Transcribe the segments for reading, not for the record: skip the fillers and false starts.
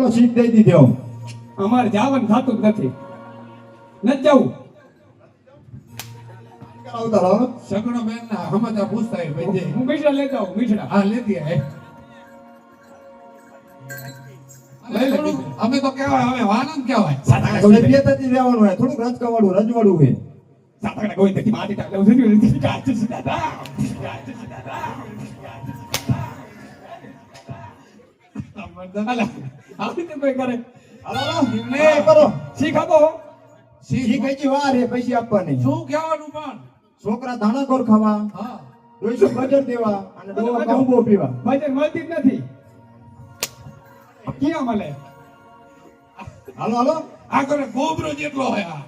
હાલો શીખ દઈ દીધો. અમારે જવાનું થતું જ નથી. નથી જવું. આવતા રહો. સગણો બેન ના હમતા પૂછતા હોય ભાઈ. હું મીઠડા લેતા આવું મીઠડા. હા લેતી આય. અમે તો કહેવાય હવે વાનંદ કહેવાય. સભ્યતાથી રહેવાનું હોય, થોડુંક રજવાડું હોય. સાતકડા ગોવિંદથી માટી ટાકલે ઉધરી ઉધરી કાચ સીધા. અલા આવી તે કોઈ કરે. હાલો ને કરો. શીખ આપો. શીખ હજી વાર હે, પૈસા આપવાની. શું કહેવાનું પણ? છોકરા દાણા ગોળ ખાવા, હા 200 બજર દેવા અને દવા કાંબો પીવા. બજેટ મળતી જ નથી. ક્યાં મળે? હાલો આ કરે ગોબરો જેટલો હોય આ.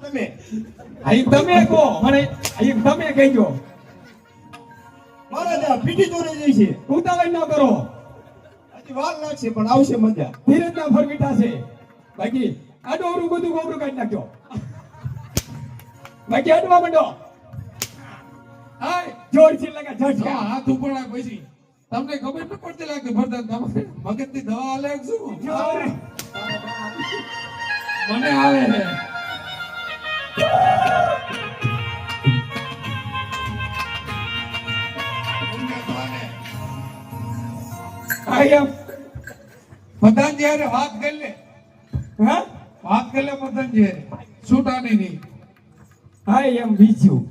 તમે અહીં તમે કહો મને. અહીં તમે કહેજો. મારા જા પીઠી ચોરી જઈ છે. ઉતાવળ ન કરો. હજી વાર લાગશે પણ આવશે મજા. ધીરજના ફર મીઠા છે. બાકી આડોરું બધું ગોબરું કાઢી નાખ્યો. બાકી અડવા માંડો. હાય જોરથી લગા ઝટકા. હાથ ઉપડાય પછી તમને ખબર ન પડતી લાગે ભરતા તમે મગજની દવા આલે શું? જોર. મને આવે છે. આયમ પતંગ જ્યારે વાત કરી લે. હા વાત કરી લે પતંગ જ્યારે છૂટાની નહીં. આયમ બીજું.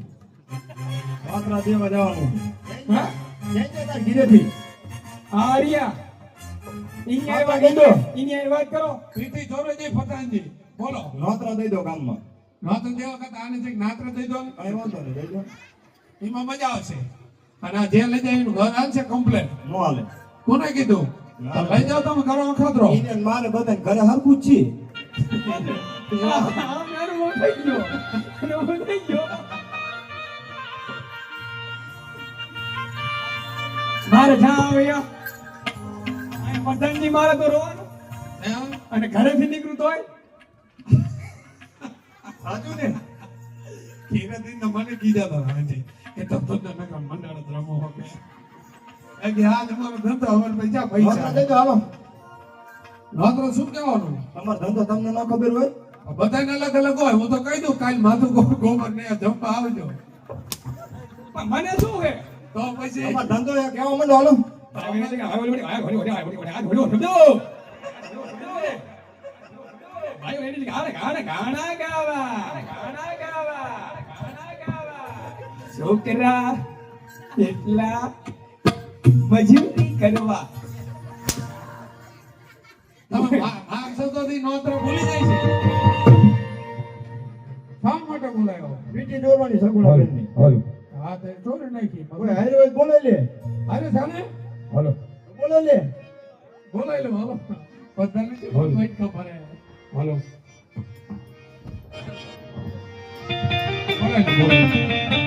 પાત્રા દેવા જવાનું. હા જઈ જતા ઘીરેથી. આર્યા ઇન્યા વાત કીધો. ઇન્યા વાત કરો. પ્રીતિ જોરેજી પતંગજી બોલો. નોતરા દઈ દો ગામમાં. નાત્ર દેવા કરતા આને જે નાત્ર દઈ દો ને, કઈ વાંધો નહીં, દઈ દો. એમાં મજા આવશે. અને આ જે લઈ જાય એનું ઘર આવશે કમ્પ્લેટ. નો હાલે. કોને કીધું? તો લઈ જાઓ તમે કરો અખતરો. ઈને ને મારે બધાને ઘરે હરખું જ છે. આ મારું મોં થઈ ગયો. એનો મોં થઈ ગયો. મારે જા આવ્યા. આ પતંગની મારે તો રોવાનું. એમ? અને ઘરેથી નીકળું તોય સાચું ને? કીરતીન તો મને કીધા હતા આજે કે તમ તો નકા મંડળ જ રમો હો કે. એ કે આ તમારો ધંધો હવે પૈસા નોતરા પૈસા. દઈ દો, હાલો. નાત્ર શું કહેવાનું? તમારો ધંધો તમને ન ખબર હોય? બધાને અલગ અલગ હોય. હું તો કહી દઉં કાલ માથું ગોબર ને જમવા આવજો. પણ મને શું હે? તો પછી તમારો ધંધો એ કેવા માંડો, હાલો. છોકરા એટલા મજૂરી કરવા. તમે આ શબ્દોથી નોંત્ર ભૂલી જાય છે. શા માટે બોલાયો? પીઠી દોરવાની સગુણા બેનની. હા તે ચોરી નાખી. કોઈ હાર્યો હોય તો બોલાઈ લે. અરે સાને બોલાઈ લે. બોલાઈ લો હાલો. બધાને વેઇટ ખબર હે. હાલો. બોલાઈ લો.